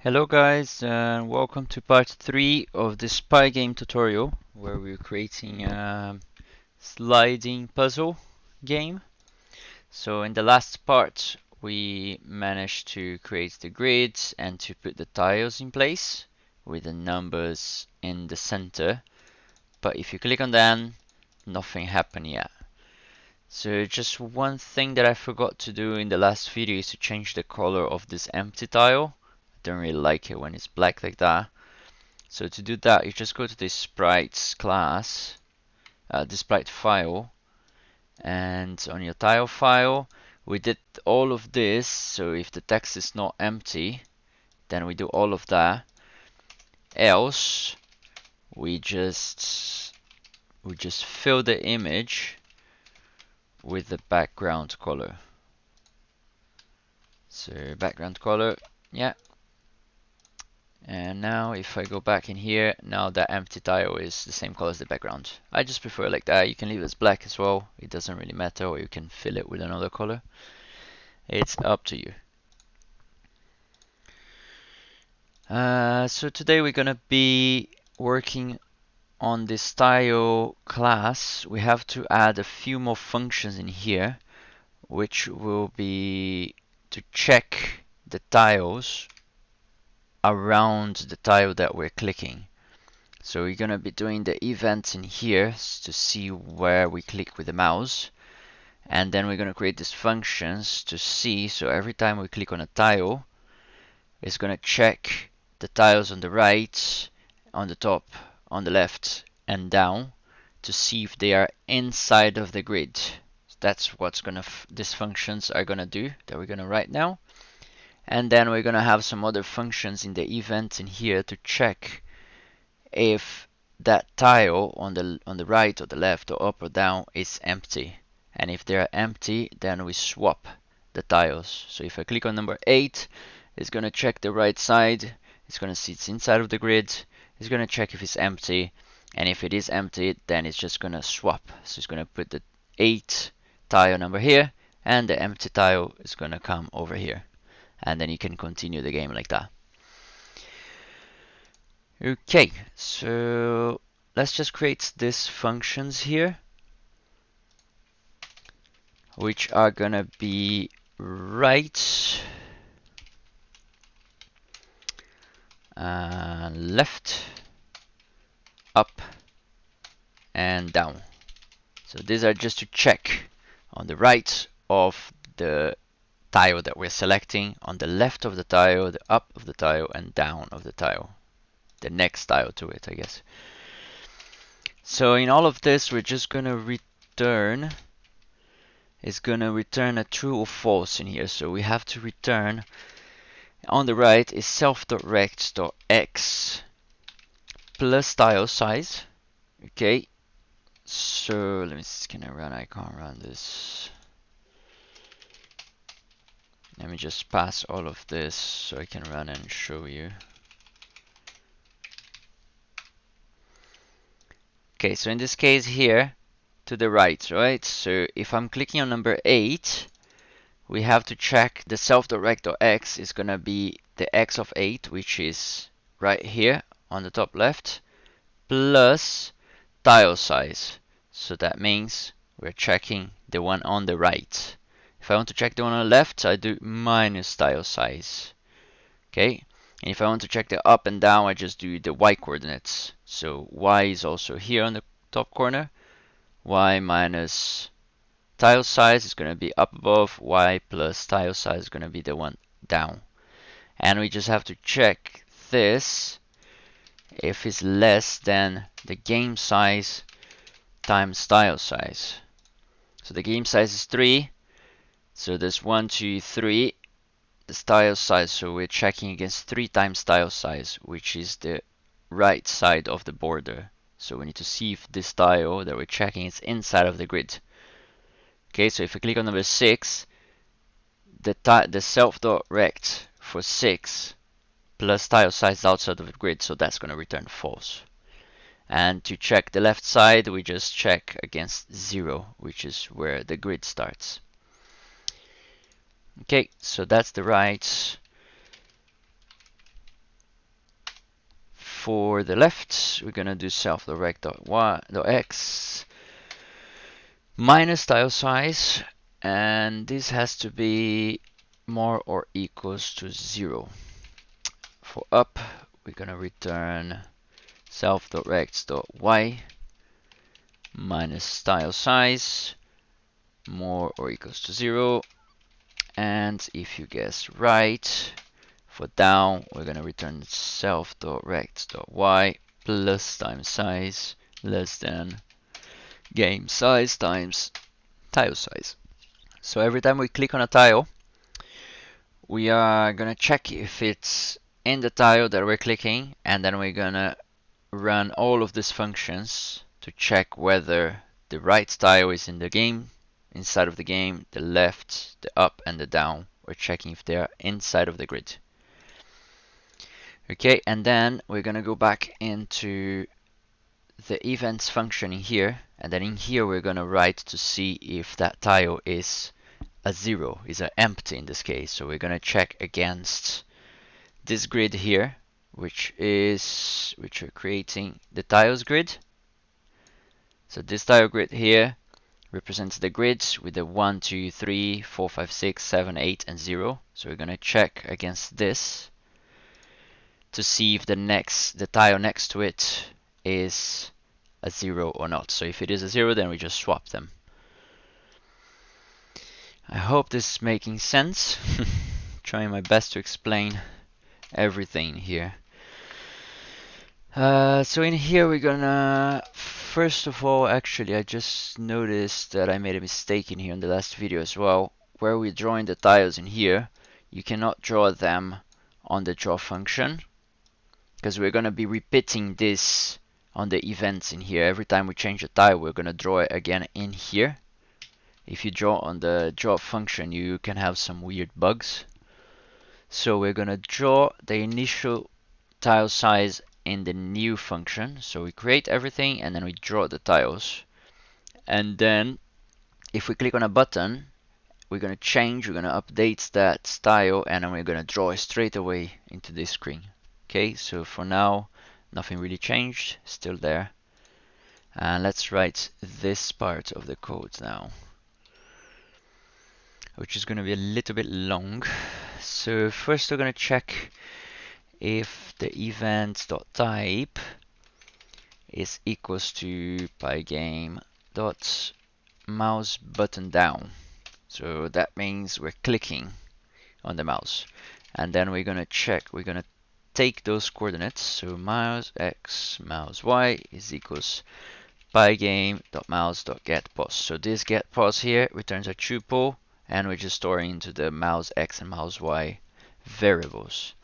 Hello guys, and welcome to part 3 of this Pygame tutorial where we're creating a sliding puzzle game. So in the last part we managed to create the grids and to put the tiles in place with the numbers in the center, but if you click on them, nothing happened yet. So just one thing that I forgot to do in the last video is to change the color of this empty tile. I don't really like it when it's black like that. So to do that, you just go to this sprites class, this sprite file, and on your tile file, we did all of this. So if the text is not empty, then we do all of that. Else, we just fill the image with the background color. So background color, yeah. And now if I go back in here, now that empty tile is the same color as the background. I just prefer it like that. You can leave it as black as well. It doesn't really matter, or you can fill it with another color. It's up to you. So today we're gonna be working on this tile class. We have to add a few more functions in here, which will be to check the tiles around the tile that we're clicking. So we're gonna be doing the events in here to see where we click with the mouse, and then we're gonna create these functions to see. So every time we click on a tile, it's gonna check the tiles on the right, on the top, on the left, and down to see if they are inside of the grid. That's what's these functions are gonna do that we're gonna write now. And then we're gonna have some other functions in the event in here to check if that tile on the right or the left or up or down is empty. And if they are empty, then we swap the tiles. So if I click on number 8, it's gonna check the right side. It's gonna see it's inside of the grid. It's gonna check if it's empty, and if it is empty, then it's just gonna swap. So it's gonna put the 8 tile number here, and the empty tile is gonna come over here. And then you can continue the game like that. Okay, so let's just create these functions here, which are gonna be right, left, up, and down. So these are just to check on the right of the tile that we're selecting, on the left of the tile, the up of the tile, and down of the tile. The next tile to it, I guess. So in all of this, we're just gonna return, it's gonna return a true or false in here. So we have to return on the right is self.rect.x plus tile size. Okay, so let me see, can I run? I can't run this. Let me just pass all of this so I can run and show you. Okay, so in this case here, to the right, right? So if I'm clicking on number 8, we have to check the self.rect.x is gonna be the x of 8, which is right here on the top left, plus tile size. So that means we're checking the one on the right. If I want to check the one on the left, I do minus tile size. Okay, and if I want to check the up and down, I just do the y coordinates. So y is also here on the top corner. Y minus tile size is going to be up above. Y plus tile size is going to be the one down. And we just have to check this if it's less than the game size times tile size. So the game size is 3. So there's 1, 2, 3. The tile size, so we're checking against 3 times tile size, which is the right side of the border. So we need to see if this tile that we're checking is inside of the grid. Okay, so if I click on number 6, the self.rect for 6 plus tile size outside of the grid, so that's going to return false. And to check the left side, we just check against 0, which is where the grid starts. Okay, so that's the right. for the left, we're gonna do self.rect.x minus tile size, and this has to be more or equals to 0. For up, we're gonna return self.rect.y minus tile size more or equals to 0. And if you guess right, for down, we're going to return self.rect.y plus time size less than game size times tile size. So every time we click on a tile, we are going to check if it's in the tile that we're clicking, and then we're going to run all of these functions to check whether the right tile is in the game, inside of the game, the left, the up, and the down. We're checking if they are inside of the grid. Okay, and then we're gonna go back into the events function in here, and then in here we're gonna write to see if that tile is a 0, is an empty in this case. So we're gonna check against this grid here, which we're creating the tiles grid. So this tile grid here represents the grids with the 1, 2, 3, 4, 5, 6, 7, 8, and 0. So we're gonna check against this to see if the tile next to it is a 0 or not. So if it is a 0, then we just swap them. I hope this is making sense. Trying my best to explain everything here. So in here we're gonna, first of all, actually I just noticed that I made a mistake in here in the last video as well. Where we're drawing the tiles in here, you cannot draw them on the draw function, because we're going to be repeating this on the events in here. Every time we change a tile, we're going to draw it again in here. If you draw on the draw function, you can have some weird bugs. So we're going to draw the initial tile size in the new function. So we create everything and then we draw the tiles. And then if we click on a button, we're going to update that tile, and then we're going to draw it straight away into this screen. Okay, so for now, nothing really changed, still there. And let's write this part of the code now, which is going to be a little bit long. So first we're going to check if the event.type is equals to Pygame.mouse button down. So that means we're clicking on the mouse. And then we're going to check, we're going to take those coordinates. So mouse x, mouse y is equals pygame.mouse.getPos. So this getPos here returns a tuple, and we're just storing into the mouse x and mouse y variables.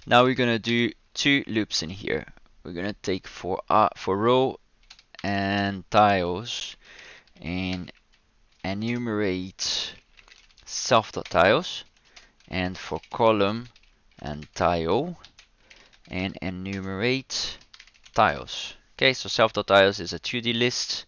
Now we're going to do two loops in here. We're going to take for row and tiles and enumerate self.tiles, and for column and tile and enumerate tiles. Okay, so self.tiles is a 2D list.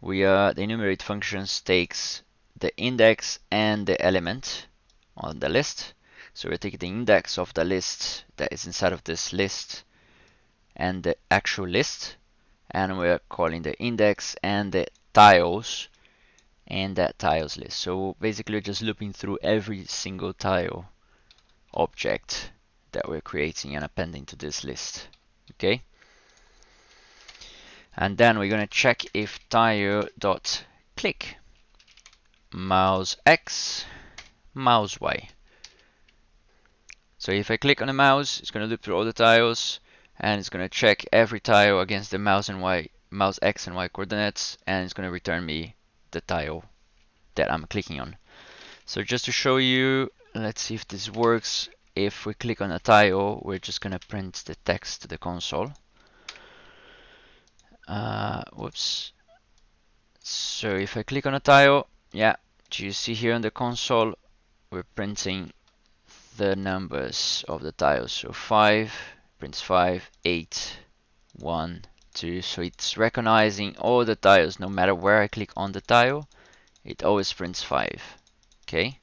The enumerate functions takes the index and the element on the list. So we're taking the index of the list that is inside of this list and the actual list, and we're calling the index and the tiles and that tiles list. So basically we're just looping through every single tile object that we're creating and appending to this list. Okay, and then we're going to check if tile.click mouse x, mouse y. So if I click on the mouse, it's going to loop through all the tiles, and it's going to check every tile against the mouse x and y coordinates, and it's going to return me the tile that I'm clicking on. So just to show you, let's see if this works. If we click on a tile, we're just going to print the text to the console. Whoops. So if I click on a tile, yeah, do you see here on the console, we're printing the numbers of the tiles. So 5 prints 5, 8, 1, 2. So it's recognizing all the tiles. No matter where I click on the tile, it always prints 5. Okay,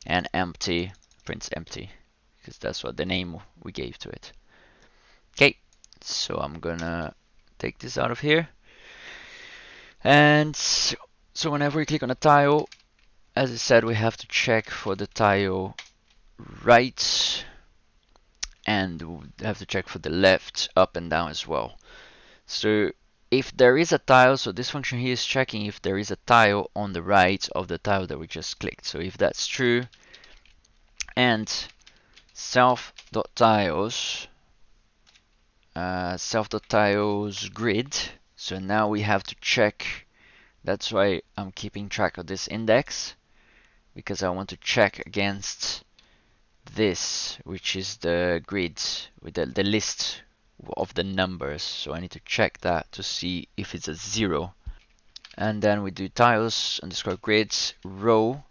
and empty prints empty, because that's what the name we gave to it. Okay, So I'm gonna take this out of here. And so whenever we click on a tile, as I said, we have to check for the tile right, and we have to check for the left, up and down as well. So if there is a tile, so this function here is checking if there is a tile on the right of the tile that we just clicked. So if that's true, and self.tiles self.tiles grid. So now we have to check. That's why I'm keeping track of this index, because I want to check against this, which is the grid with the list of the numbers. So I need to check that to see if it's a 0. And then we do tiles underscore grids row,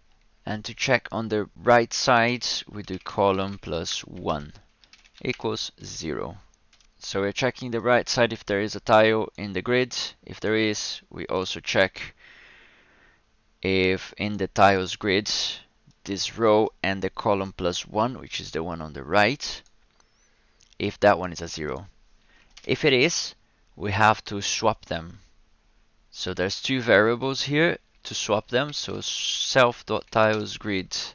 and to check on the right side we do column plus 1 equals 0. So we're checking the right side if there is a tile in the grid. If there is, we also check if in the tiles grid, this row and the column plus 1, which is the one on the right, if that one is a 0. If it is, we have to swap them. So there's two variables here to swap them. So self.tilesGrid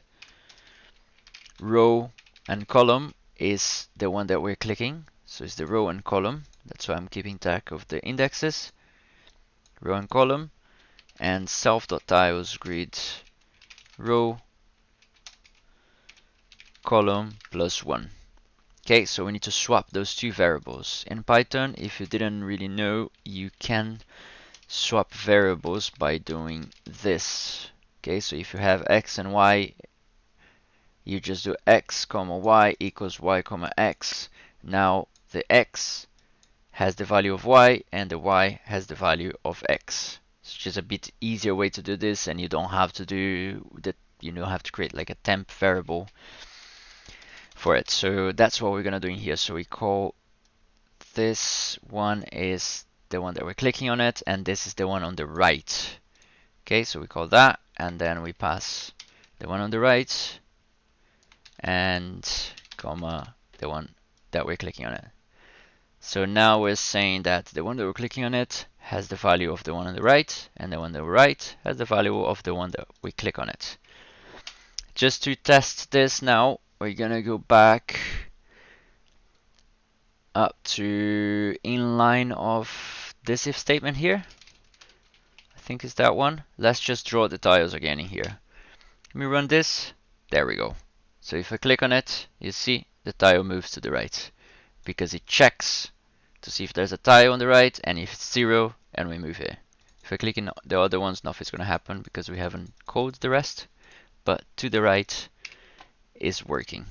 row and column is the one that we're clicking. So it's the row and column. That's why I'm keeping track of the indexes. Row and column. And self.tilesGrid row column plus 1. Okay, so we need to swap those two variables. In Python, if you didn't really know, you can swap variables by doing this. Okay, so if you have x and y, you just do x comma y equals y comma x. Now the x has the value of y and the y has the value of x. It's just a bit easier way to do this, and you don't have to do that. You don't have to create like a temp variable for it. So that's what we're gonna do in here. So we call this one is the one that we're clicking on it, and this is the one on the right. Okay, so we call that, and then we pass the one on the right and comma the one that we're clicking on it. So now we're saying that the one that we're clicking on it has the value of the one on the right, and the one on the right has the value of the one that we click on it. Just to test this now, we're gonna go back up to inline of this if statement here. I think it's that one. Let's just draw the tiles again in here. Let me run this. There we go. So if I click on it, you see the tile moves to the right, because it checks to see if there's a tile on the right, and if it's 0, and we move it. If I click in the other ones, nothing's going to happen because we haven't coded the rest, but to the right is working.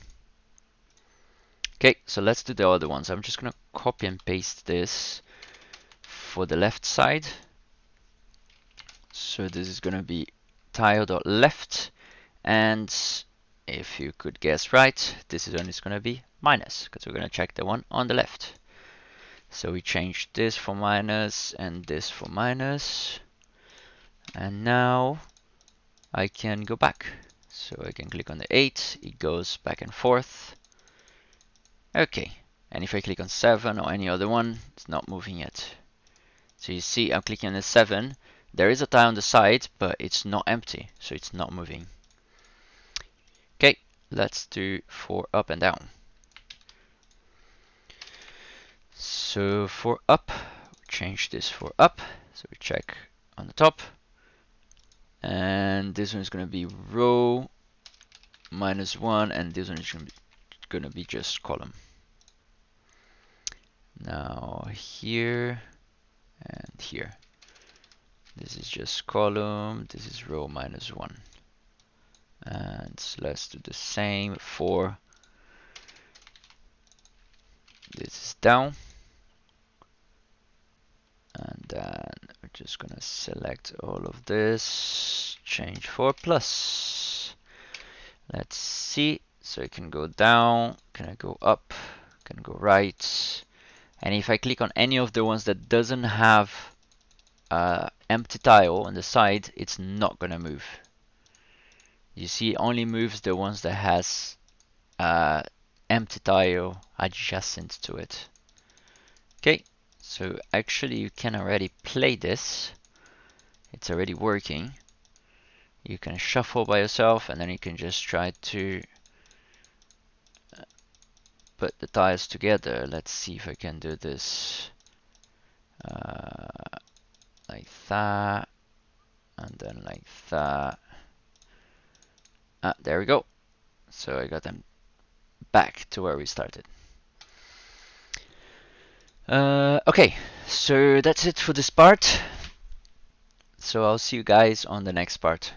Okay, so let's do the other ones. I'm just going to copy and paste this for the left side. So this is going to be tile.left, and if you could guess right, this is when it's going to be minus, because we're going to check the one on the left. So we change this for minus and this for minus, and now I can go back. So I can click on the 8, it goes back and forth. Okay, and if I click on 7 or any other one, it's not moving yet. So you see I'm clicking on the 7, there is a tile on the side, but it's not empty, so it's not moving. Okay, let's do for up and down. So for up, change this for up. So we check on the top. And this one is going to be row -1, and this one is going to be just column. Now here and here. This is just column, this is row -1. And let's do the same for this is down. And then we're just gonna select all of this, change for plus. Let's see, so it can go down, can I go up, can go right. And if I click on any of the ones that doesn't have empty tile on the side, it's not gonna move. You see, it only moves the ones that has empty tile adjacent to it. Okay, so actually you can already play this. It's already working. You can shuffle by yourself and then you can just try to put the tiles together. Let's see if I can do this like that, and then like that. There we go. So I got them back to where we started. Okay, so that's it for this part. So I'll see you guys on the next part.